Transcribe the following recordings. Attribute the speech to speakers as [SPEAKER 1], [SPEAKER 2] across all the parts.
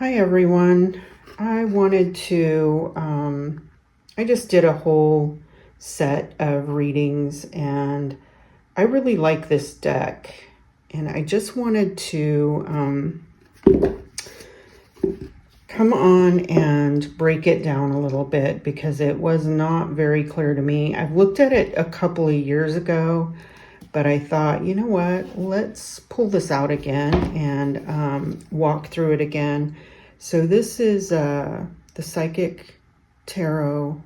[SPEAKER 1] Hi everyone. I wanted to, I just did a whole set of readings and I really like this deck. And I just wanted to come on and break it down a little bit because it was not very clear to me. I've looked at it a couple of years ago, but I thought, you know what, let's pull this out again and walk through it again. So this is the Psychic Tarot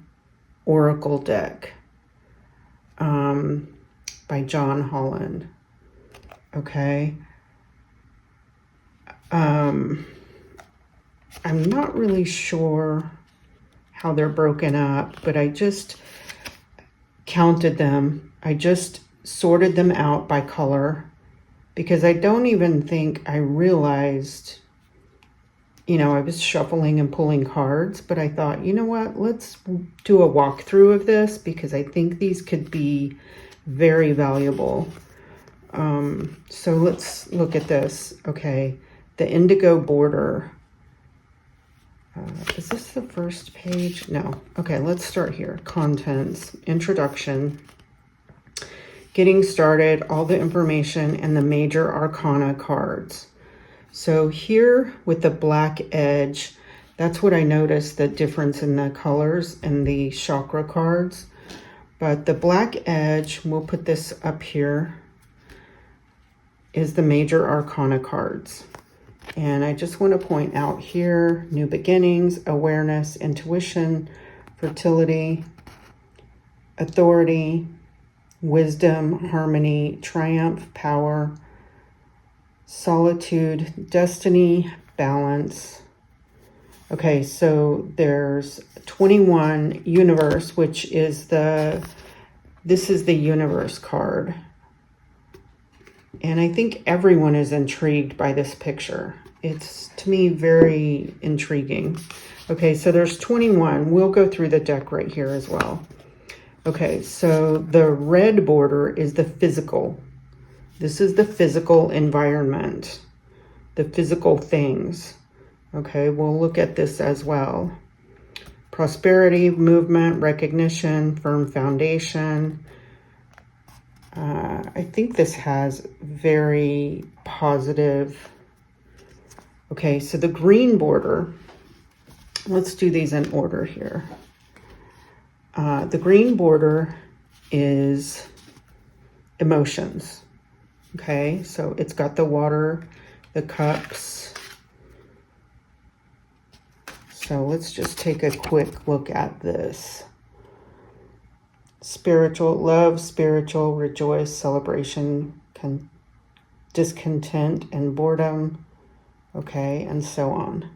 [SPEAKER 1] Oracle deck by John Holland. Okay. I'm not really sure how they're broken up, but I just counted them. I just sorted them out by color because I don't even think I realized, you know, I was shuffling and pulling cards, but I thought, you know what, let's do a walkthrough of this because I think these could be very valuable. So let's look at this. Okay, the indigo border. Is this the first page? No. Okay, let's start here. Contents, introduction, getting started, all the information, and the major arcana cards. So here with the black edge, that's what I noticed, the difference in the colors and the chakra cards. But the black edge, we'll put this up here, is the major arcana cards. And I just want to point out here, new beginnings, awareness, intuition, fertility, authority, wisdom, harmony, triumph, power, solitude, destiny, balance. Okay, so there's 21 universe, which is this is the universe card. And I think everyone is intrigued by this picture. It's, to me, very intriguing. Okay, so there's 21. We'll go through the deck right here as well. Okay, so the red border is the physical. This is the physical environment, the physical things. Okay, we'll look at this as well. Prosperity, movement, recognition, firm foundation. I think this has very positive. Okay, so the green border, let's do these in order here. The green border is emotions. Okay, so it's got the water, the cups. So let's just take a quick look at this. Spiritual, love, spiritual, rejoice, celebration, discontent, and boredom. Okay, and so on.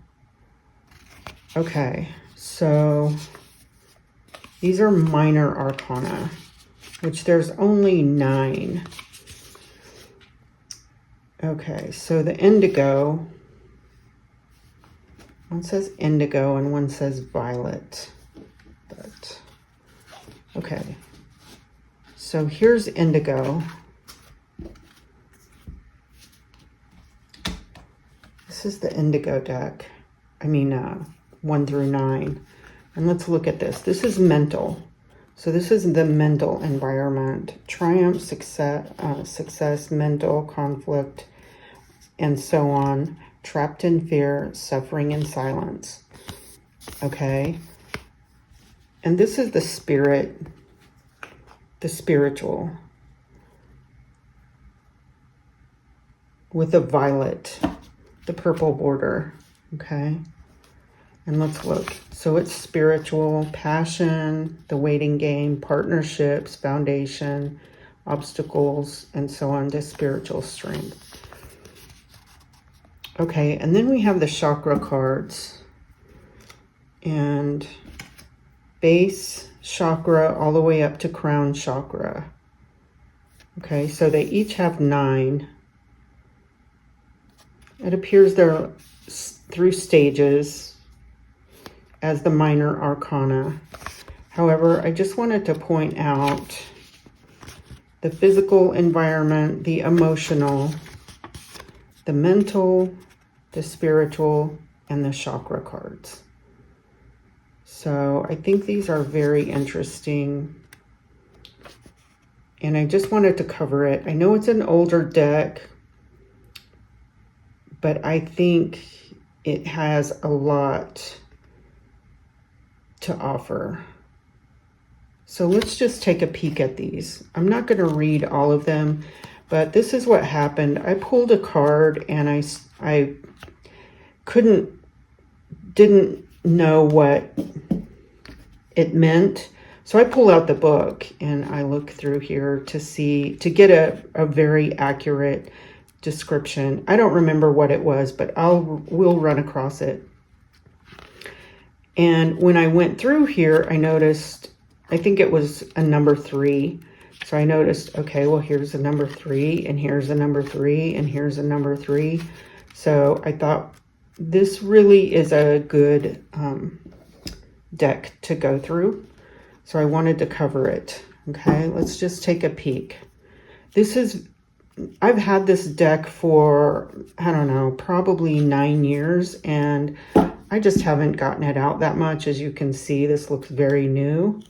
[SPEAKER 1] Okay, so these are minor arcana, which there's only 9. Okay, so the indigo, one says indigo and one says violet, but okay. So here's indigo. This is the indigo deck. I mean, 1 through 9. And let's look at this. This is mental. So this is the mental environment. Triumph, success, mental, conflict, and so on. Trapped in fear, suffering, and silence. Okay. And this is the spirit, the spiritual, with the violet, the purple border. Okay. And let's look. So it's spiritual, passion, the waiting game, partnerships, foundation, obstacles, and so on to spiritual strength. Okay, and then we have the chakra cards. And base chakra all the way up to crown chakra. Okay, so they each have 9. It appears they're through stages as the minor arcana. However, I just wanted to point out the physical environment, the emotional, the mental, the spiritual, and the chakra cards. So I think these are very interesting. And I just wanted to cover it. I know it's an older deck, but I think it has a lot to offer. So let's just take a peek at these. I'm not going to read all of them, but this is what happened. I pulled a card and I didn't know what it meant. So I pull out the book and I look through here to get a very accurate description. I don't remember what it was, but we'll run across it. And when I went through here, I noticed, I think it was a number 3. So I noticed, okay, well, here's a number 3, and here's a number 3, and here's a number 3. So I thought this really is a good deck to go through. So I wanted to cover it. Okay, let's just take a peek. I've had this deck for, I don't know, probably 9 years, and I just haven't gotten it out that much. As you can see, this looks very new.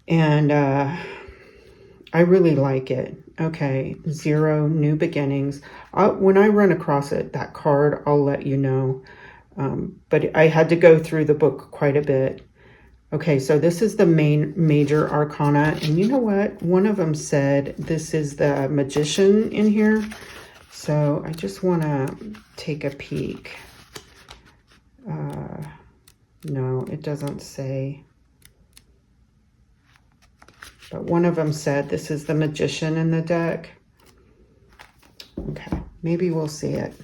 [SPEAKER 1] And I really like it. Okay, 0, new beginnings. When I run across that card, I'll let you know. But I had to go through the book quite a bit. Okay, so this is the major arcana. And you know what? One of them said this is the Magician in here. So I just want to take a peek. No, it doesn't say. But one of them said this is the Magician in the deck. Okay, maybe we'll see it.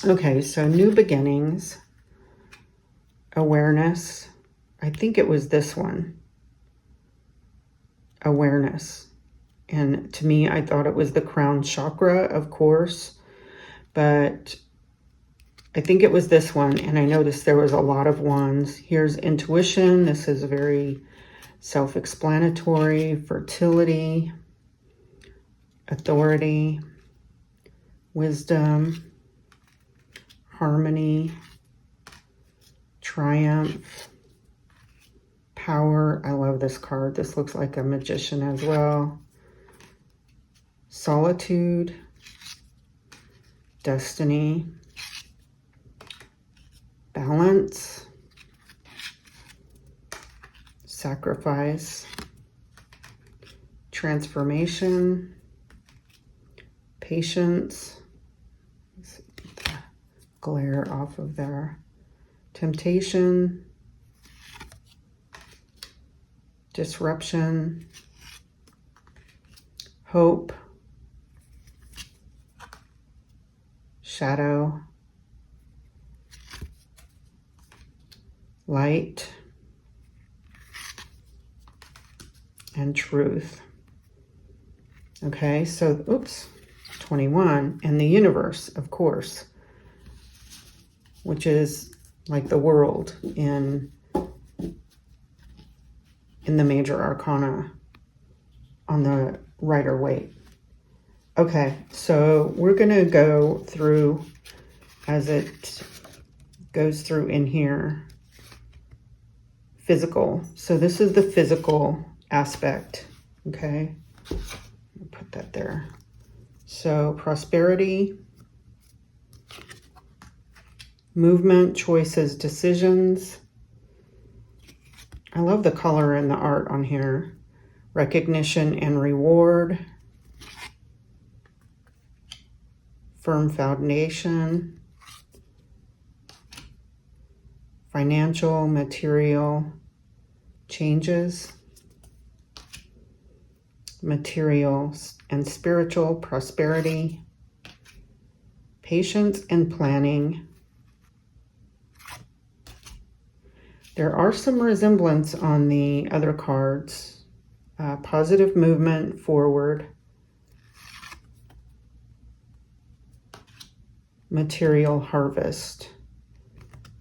[SPEAKER 1] Okay, so new beginnings, awareness. I think it was this one, awareness. And to me, I thought it was the crown chakra, of course, but I think it was this one. And I noticed there was a lot of ones. Here's intuition. This is very self-explanatory. Fertility, authority, wisdom, harmony, triumph, power. I love this card. This looks like a magician as well. Solitude, destiny, balance, sacrifice, transformation, patience. Let's get the glare off of there. Temptation, disruption, hope, shadow, light, and truth. Okay, so, oops, 21, and the universe, of course, which is like the world in the major arcana on the Rider-Waite. Okay, so we're going to go through as it goes through in here. Physical. So this is the physical aspect. Okay, I'll put that there. So prosperity, movement, choices, decisions. I love the color and the art on here. Recognition and reward. Firm foundation. Financial, material changes. Material and spiritual prosperity. Patience and planning. There are some resemblance on the other cards. Positive movement forward. Material harvest.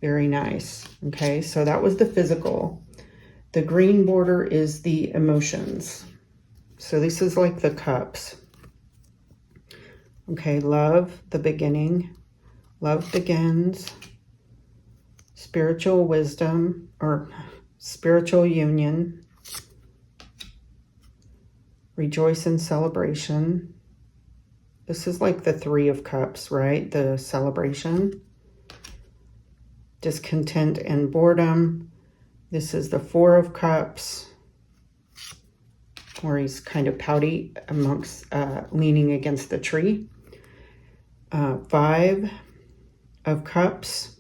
[SPEAKER 1] Very nice. Okay, so that was the physical. The green border is the emotions. So this is like the cups. Okay, love, the beginning. Love begins. Spiritual wisdom or spiritual union. Rejoice in celebration. This is like the Three of Cups, right? The celebration. Discontent and boredom. This is the Four of Cups, where he's kind of pouty amongst, leaning against the tree. Five of Cups,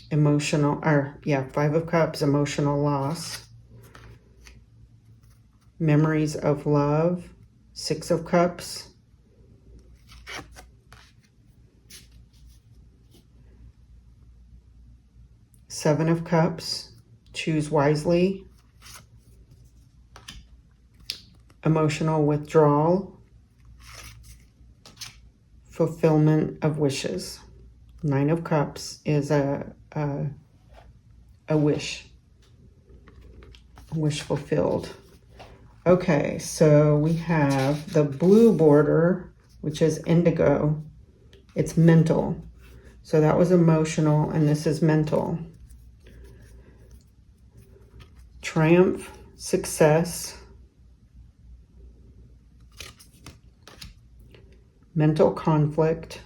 [SPEAKER 1] Five of Cups, emotional loss. Memories of love, Six of Cups. Seven of Cups, choose wisely. Emotional withdrawal, fulfillment of wishes. Nine of Cups is a wish fulfilled. Okay, so we have the blue border, which is indigo. It's mental. So that was emotional, and this is mental. Triumph, success. Mental conflict.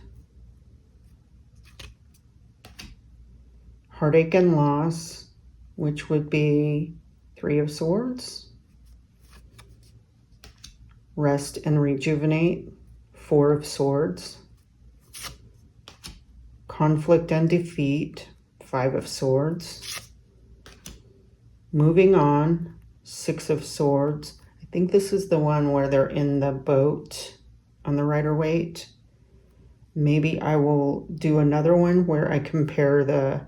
[SPEAKER 1] Heartache and loss, which would be Three of Swords. Rest and rejuvenate, Four of Swords. Conflict and defeat, Five of Swords. Moving on, Six of Swords. I think this is the one where they're in the boat on the Rider-Waite. Maybe I will do another one where I compare the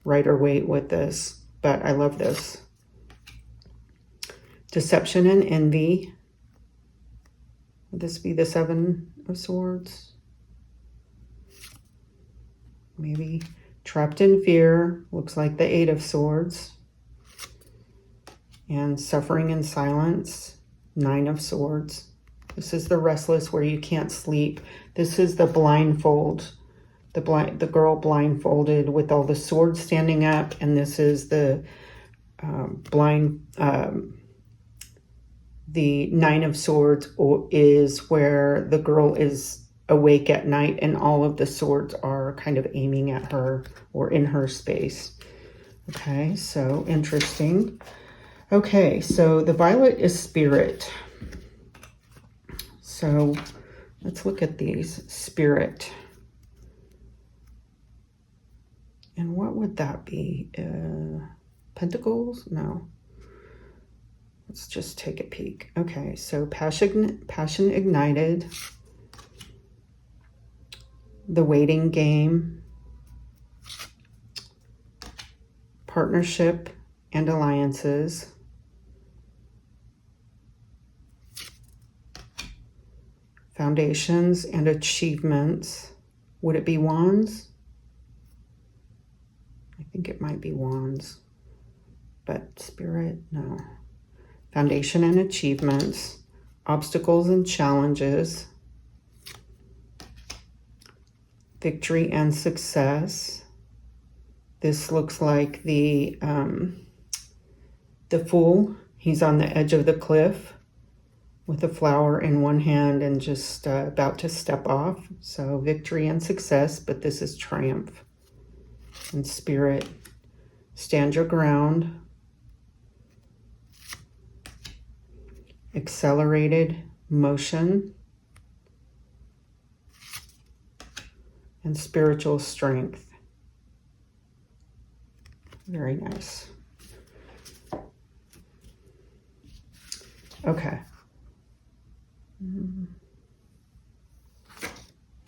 [SPEAKER 1] Rider-Waite with this, but I love this. Deception and envy. Would this be the Seven of Swords? Maybe. Trapped in fear. Looks like the Eight of Swords. And suffering in silence. Nine of Swords. This is the restless, where you can't sleep. This is the blindfold. The girl blindfolded with all the swords standing up. And this is the the Nine of Swords is where the girl is awake at night and all of the swords are kind of aiming at her or in her space. Okay, so interesting. Okay, so the violet is spirit. So let's look at these. Spirit. And what would that be? Pentacles? No. Let's just take a peek. Okay, so passion ignited. The waiting game. Partnership and alliances. Foundations and achievements. Would it be wands? I think it might be wands. But spirit, no. Foundation and achievements. Obstacles and challenges. Victory and success. This looks like the Fool. He's on the edge of the cliff with a flower in one hand and just about to step off. So victory and success, but this is triumph. And spirit, stand your ground. Accelerated motion. And spiritual strength. Very nice. Okay.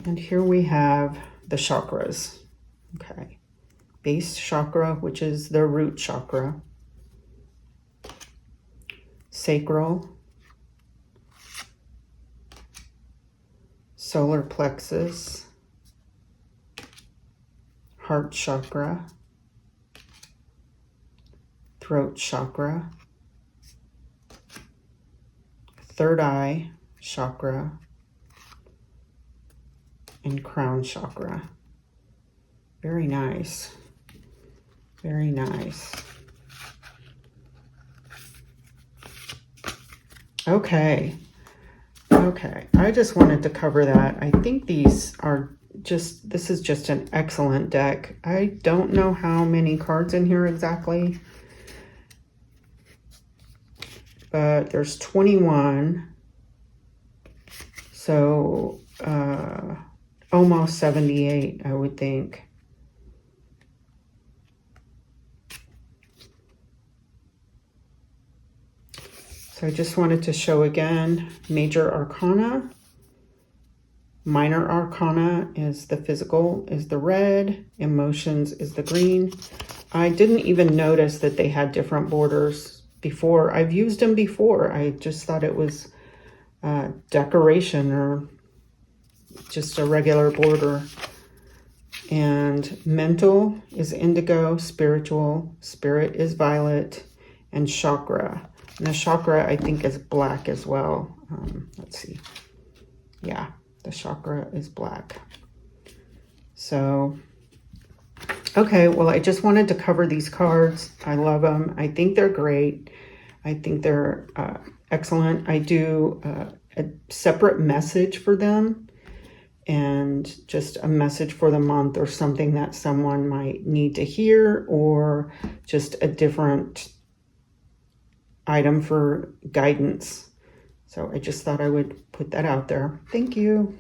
[SPEAKER 1] And here we have the chakras. Okay. Base chakra, which is the root chakra. Sacral. Solar plexus. Heart chakra. Throat chakra. Third eye chakra. And crown chakra. Very nice. Very nice. Okay. Okay. I just wanted to cover that. I think these are just, this is just an excellent deck. I don't know how many cards in here exactly, but there's 21. So, almost 78, I would think. So I just wanted to show again, major arcana. Minor arcana is the physical, is the red. Emotions is the green. I didn't even notice that they had different borders before. I've used them before. I just thought it was decoration or just a regular border. And mental is indigo, spiritual, spirit is violet, and chakra. And the chakra, I think, is black as well. Let's see. Yeah, the chakra is black. So, okay, well, I just wanted to cover these cards. I love them. I think they're great. I think they're excellent. I do a separate message for them and just a message for the month or something that someone might need to hear, or just a different item for guidance. So I just thought I would put that out there. Thank you.